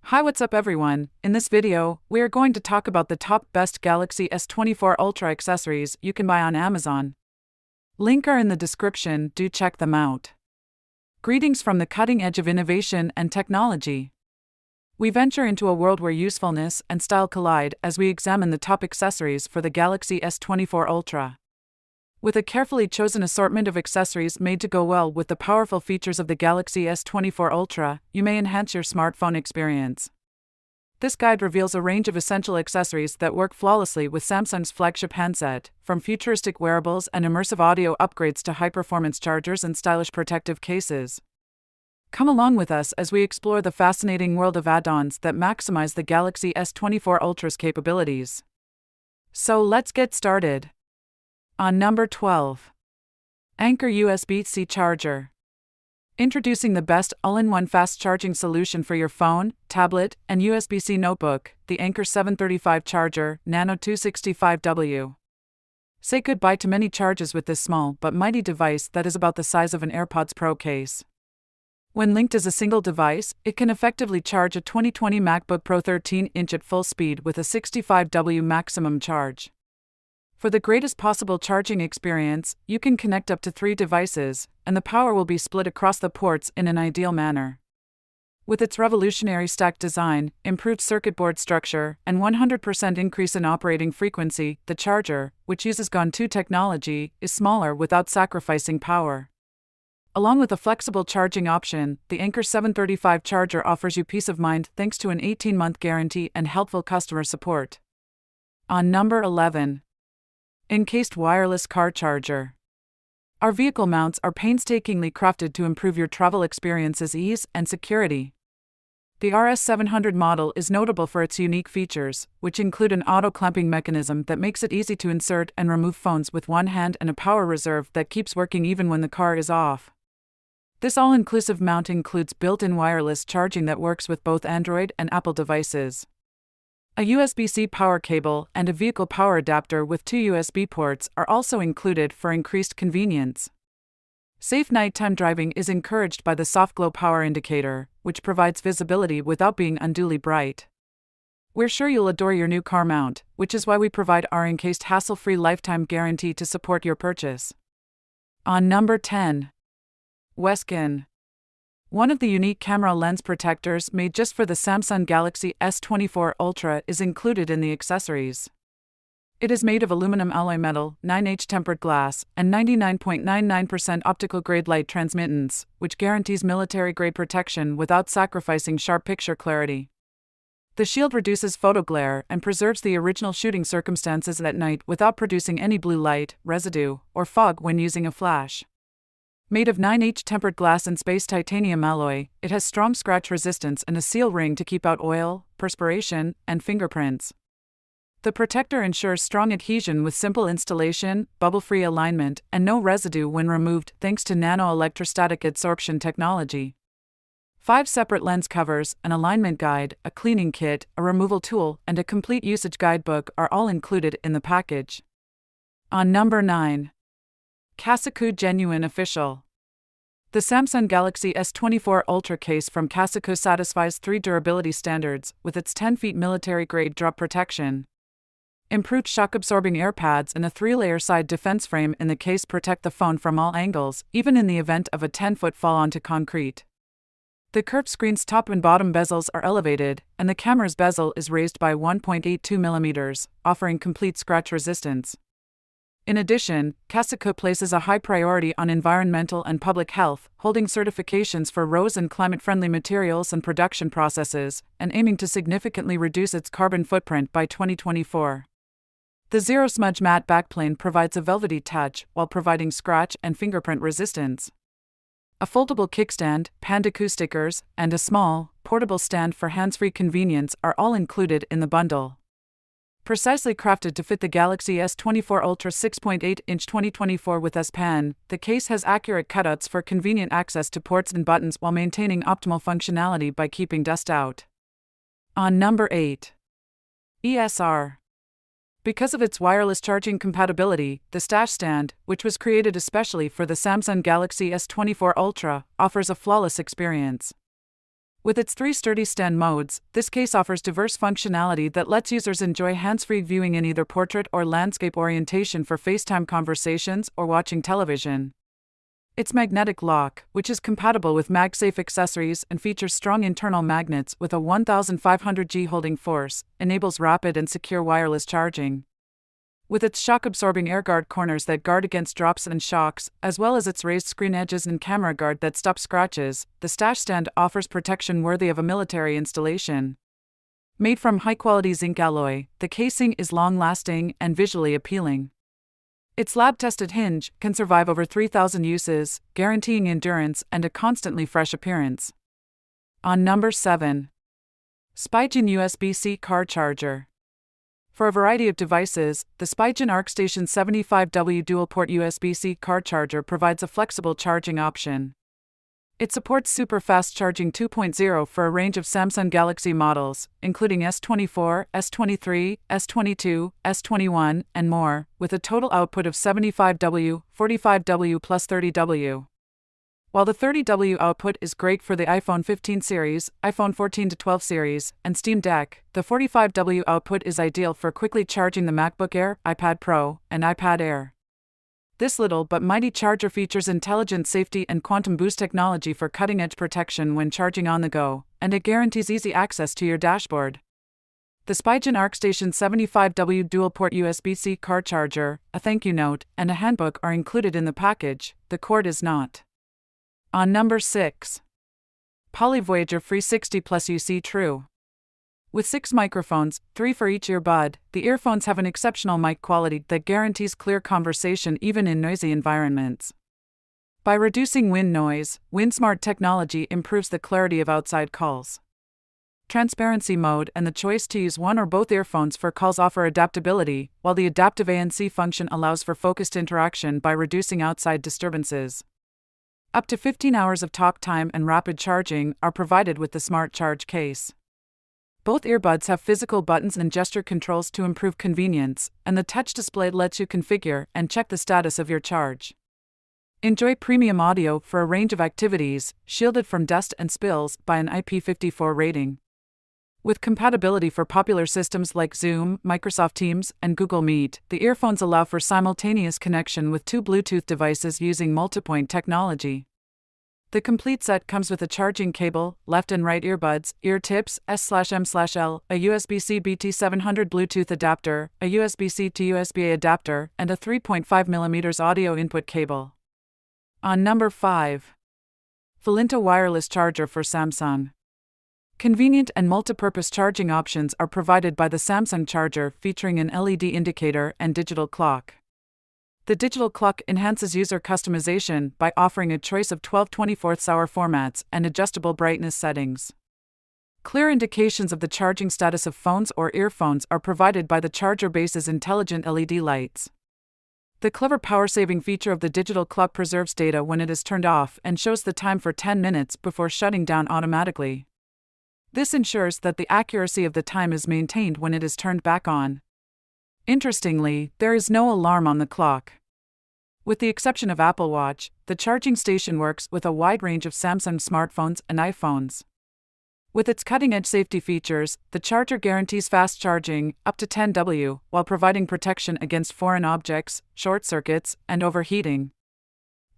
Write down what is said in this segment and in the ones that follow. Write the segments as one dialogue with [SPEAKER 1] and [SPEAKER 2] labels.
[SPEAKER 1] Hi, what's up everyone? In this video, we are going to talk about the top best Galaxy S24 Ultra accessories you can buy on Amazon. Link are in the description, do check them out. Greetings from the cutting edge of innovation and technology. We venture into a world where usefulness and style collide as we examine the top accessories for the Galaxy S24 Ultra. With a carefully chosen assortment of accessories made to go well with the powerful features of the Galaxy S24 Ultra, you may enhance your smartphone experience. This guide reveals a range of essential accessories that work flawlessly with Samsung's flagship handset, from futuristic wearables and immersive audio upgrades to high-performance chargers and stylish protective cases. Come along with us as we explore the fascinating world of add-ons that maximize the Galaxy S24 Ultra's capabilities. So let's get started. On number 12. Anker USB-C Charger. Introducing the best all-in-one fast charging solution for your phone, tablet, and USB-C notebook, the Anker S24 Charger Nano 265W. Say goodbye to many charges with this small but mighty device that is about the size of an AirPods Pro case. When linked as a single device, it can effectively charge a 2020 MacBook Pro 13-inch at full speed with a 65W maximum charge. For the greatest possible charging experience, you can connect up to 3 devices, and the power will be split across the ports in an ideal manner. With its revolutionary stacked design, improved circuit board structure, and 100% increase in operating frequency, the charger, which uses GON 2 technology, is smaller without sacrificing power. Along with a flexible charging option, the Anker S24 Charger offers you peace of mind thanks to an 18-month guarantee and helpful customer support. On number 11. Encased wireless car charger. Our vehicle mounts are painstakingly crafted to improve your travel experience's ease and security. The RS700 model is notable for its unique features, which include an auto-clamping mechanism that makes it easy to insert and remove phones with one hand and a power reserve that keeps working even when the car is off. This all-inclusive mount includes built-in wireless charging that works with both Android and Apple devices. A USB-C power cable and a vehicle power adapter with 2 USB ports are also included for increased convenience. Safe nighttime driving is encouraged by the soft glow power indicator, which provides visibility without being unduly bright. We're sure you'll adore your new car mount, which is why we provide our encased hassle-free lifetime guarantee to support your purchase. On number 10. Weskin. One of the unique camera lens protectors made just for the Samsung Galaxy S24 Ultra is included in the accessories. It is made of aluminum alloy metal, 9H tempered glass, and 99.99% optical-grade light transmittance, which guarantees military-grade protection without sacrificing sharp picture clarity. The shield reduces photo glare and preserves the original shooting circumstances at night without producing any blue light, residue, or fog when using a flash. Made of 9H tempered glass and space titanium alloy, it has strong scratch resistance and a seal ring to keep out oil, perspiration, and fingerprints. The protector ensures strong adhesion with simple installation, bubble-free alignment, and no residue when removed thanks to nano-electrostatic adsorption technology. 5 separate lens covers, an alignment guide, a cleaning kit, a removal tool, and a complete usage guidebook are all included in the package. On number 9. Kasaku Genuine Official. The Samsung Galaxy S24 Ultra case from Kasaku satisfies 3 durability standards with its 10 feet military-grade drop protection. Improved shock-absorbing air pads and a 3-layer side defense frame in the case protect the phone from all angles, even in the event of a 10-foot fall onto concrete. The curved screen's top and bottom bezels are elevated, and the camera's bezel is raised by 1.82 mm, offering complete scratch resistance. In addition, Kasaku places a high priority on environmental and public health, holding certifications for RoHS and climate-friendly materials and production processes, and aiming to significantly reduce its carbon footprint by 2024. The Zero Smudge matte backplane provides a velvety touch while providing scratch and fingerprint resistance. A foldable kickstand, Pandaku stickers, and a small, portable stand for hands-free convenience are all included in the bundle. Precisely crafted to fit the Galaxy S24 Ultra 6.8-inch 2024 with S Pen, the case has accurate cutouts for convenient access to ports and buttons while maintaining optimal functionality by keeping dust out. On number 8. ESR. Because of its wireless charging compatibility, the Stash Stand, which was created especially for the Samsung Galaxy S24 Ultra, offers a flawless experience. With its 3 sturdy stand modes, this case offers diverse functionality that lets users enjoy hands-free viewing in either portrait or landscape orientation for FaceTime conversations or watching television. Its magnetic lock, which is compatible with MagSafe accessories and features strong internal magnets with a 1500 G holding force, enables rapid and secure wireless charging. With its shock-absorbing air-guard corners that guard against drops and shocks, as well as its raised screen edges and camera guard that stops scratches, the Stash Stand offers protection worthy of a military installation. Made from high-quality zinc alloy, the casing is long-lasting and visually appealing. Its lab-tested hinge can survive over 3,000 uses, guaranteeing endurance and a constantly fresh appearance. On number 7. Spigen USB-C car charger. For a variety of devices, the Spigen ArcStation 75W dual-port USB-C car charger provides a flexible charging option. It supports super fast charging 2.0 for a range of Samsung Galaxy models, including S24, S23, S22, S21, and more, with a total output of 75W, 45W plus 30W. While the 30W output is great for the iPhone 15 series, iPhone 14 to 12 series, and Steam Deck, the 45W output is ideal for quickly charging the MacBook Air, iPad Pro, and iPad Air. This little but mighty charger features intelligent safety and quantum boost technology for cutting-edge protection when charging on the go, and it guarantees easy access to your dashboard. The Spigen ArcStation 75W dual-port USB-C car charger, a thank you note, and a handbook are included in the package. The cord is not. On number 6. Poly Voyager Free 60 Plus UC True. With 6 microphones, 3 for each earbud, the earphones have an exceptional mic quality that guarantees clear conversation even in noisy environments. By reducing wind noise, WindSmart technology improves the clarity of outside calls. Transparency mode and the choice to use one or both earphones for calls offer adaptability, while the adaptive ANC function allows for focused interaction by reducing outside disturbances. Up to 15 hours of talk time and rapid charging are provided with the Smart Charge case. Both earbuds have physical buttons and gesture controls to improve convenience, and the touch display lets you configure and check the status of your charge. Enjoy premium audio for a range of activities, shielded from dust and spills by an IP54 rating. With compatibility for popular systems like Zoom, Microsoft Teams, and Google Meet, the earphones allow for simultaneous connection with 2 Bluetooth devices using multipoint technology. The complete set comes with a charging cable, left and right earbuds, ear tips, S/M/L, a USB-C BT700 Bluetooth adapter, a USB-C to USB-A adapter, and a 3.5mm audio input cable. On number 5. Filinto Wireless Charger for Samsung. Convenient and multipurpose charging options are provided by the Samsung charger, featuring an LED indicator and digital clock. The digital clock enhances user customization by offering a choice of 12 24/hour formats and adjustable brightness settings. Clear indications of the charging status of phones or earphones are provided by the charger base's intelligent LED lights. The clever power-saving feature of the digital clock preserves data when it is turned off and shows the time for 10 minutes before shutting down automatically. This ensures that the accuracy of the time is maintained when it is turned back on. Interestingly, there is no alarm on the clock. With the exception of Apple Watch, the charging station works with a wide range of Samsung smartphones and iPhones. With its cutting-edge safety features, the charger guarantees fast charging, up to 10 W, while providing protection against foreign objects, short circuits, and overheating.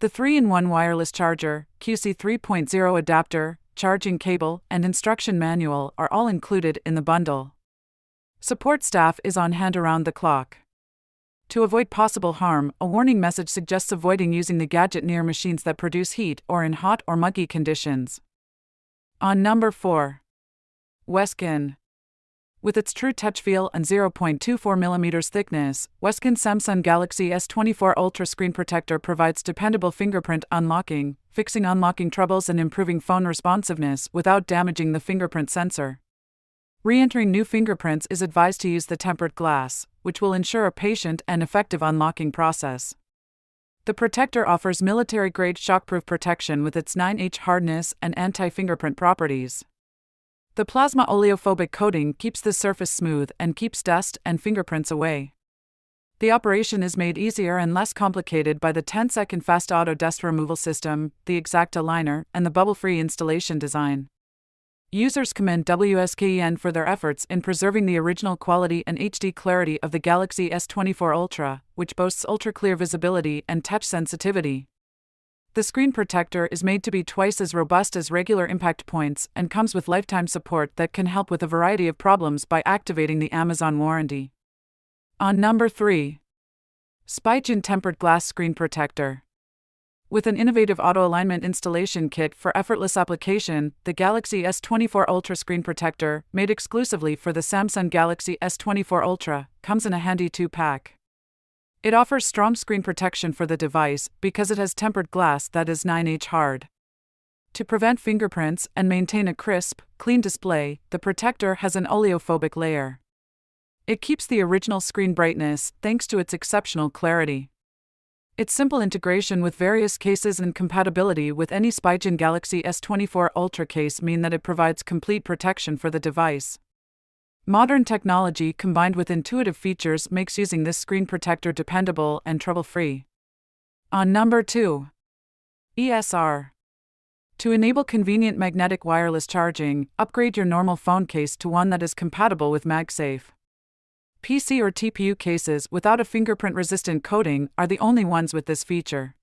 [SPEAKER 1] The 3-in-1 wireless charger, QC 3.0 adapter, charging cable, and instruction manual are all included in the bundle. Support staff is on hand around the clock. To avoid possible harm, a warning message suggests avoiding using the gadget near machines that produce heat or in hot or muggy conditions. On number 4. Weskin. With its true touch feel and 0.24mm thickness, Weskin Samsung Galaxy S24 Ultra Screen Protector provides dependable fingerprint unlocking, fixing unlocking troubles and improving phone responsiveness without damaging the fingerprint sensor. Re-entering new fingerprints is advised to use the tempered glass, which will ensure a patient and effective unlocking process. The protector offers military-grade shockproof protection with its 9H hardness and anti-fingerprint properties. The plasma oleophobic coating keeps the surface smooth and keeps dust and fingerprints away. The operation is made easier and less complicated by the 10-second fast auto dust removal system, the exact aligner, and the bubble-free installation design. Users commend WSKN for their efforts in preserving the original quality and HD clarity of the Galaxy S24 Ultra, which boasts ultra-clear visibility and touch sensitivity. The screen protector is made to be twice as robust as regular impact points and comes with lifetime support that can help with a variety of problems by activating the Amazon warranty. On number 3. Spigen Tempered Glass Screen Protector. With an innovative auto-alignment installation kit for effortless application, the Galaxy S24 Ultra Screen Protector, made exclusively for the Samsung Galaxy S24 Ultra, comes in a handy 2-pack. It offers strong screen protection for the device because it has tempered glass that is 9H hard. To prevent fingerprints and maintain a crisp, clean display, the protector has an oleophobic layer. It keeps the original screen brightness thanks to its exceptional clarity. Its simple integration with various cases and compatibility with any Spigen Galaxy S24 Ultra case mean that it provides complete protection for the device. Modern technology combined with intuitive features makes using this screen protector dependable and trouble-free. On number 2. ESR. To enable convenient magnetic wireless charging, upgrade your normal phone case to one that is compatible with MagSafe. PC or TPU cases without a fingerprint-resistant coating are the only ones with this feature.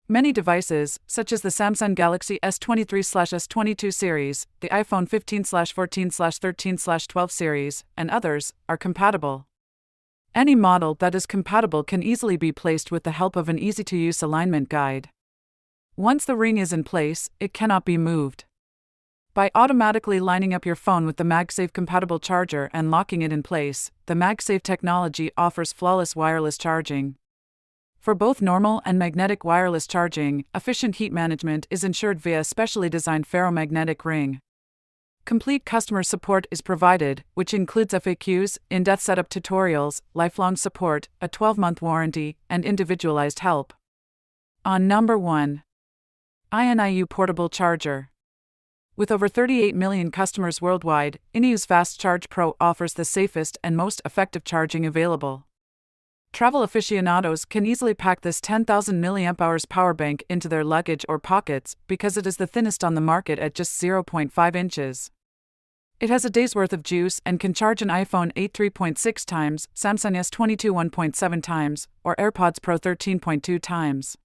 [SPEAKER 1] Many devices, such as the Samsung Galaxy S23/S22 series, the iPhone 15/14/13/12 series, and others, are compatible. Any model that is compatible can easily be placed with the help of an easy-to-use alignment guide. Once the ring is in place, it cannot be moved. By automatically lining up your phone with the MagSafe compatible charger and locking it in place, the MagSafe technology offers flawless wireless charging. For both normal and magnetic wireless charging, efficient heat management is ensured via a specially designed ferromagnetic ring. Complete customer support is provided, which includes FAQs, in-depth setup tutorials, lifelong support, a 12-month warranty, and individualized help. On number 1. INIU Portable Charger. With over 38 million customers worldwide, INIU's Fast Charge Pro offers the safest and most effective charging available. Travel aficionados can easily pack this 10,000 mAh power bank into their luggage or pockets because it is the thinnest on the market at just 0.5 inches. It has a day's worth of juice and can charge an iPhone 8 3.6 times, Samsung S22 1.7 times, or AirPods Pro 13.2 times.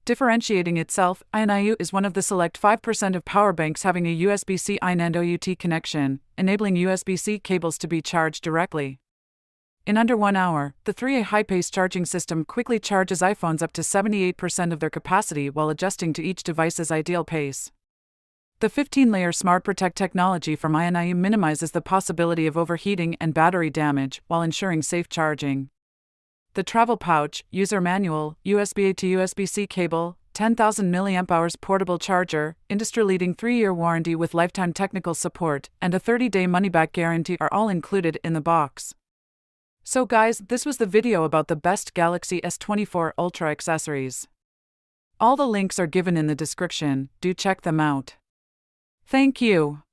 [SPEAKER 1] Differentiating itself, INIU is one of the select 5% of power banks having a USB-C and OUT connection, enabling USB-C cables to be charged directly. In under 1 hour, the 3A high-pace charging system quickly charges iPhones up to 78% of their capacity while adjusting to each device's ideal pace. The 15-layer Smart Protect technology from INIU minimizes the possibility of overheating and battery damage while ensuring safe charging. The travel pouch, user manual, USB-A to USB-C cable, 10,000 mAh portable charger, industry-leading 3-year warranty with lifetime technical support, and a 30-day money-back guarantee are all included in the box. So guys, this was the video about the best Galaxy S24 Ultra accessories. All the links are given in the description, do check them out. Thank you.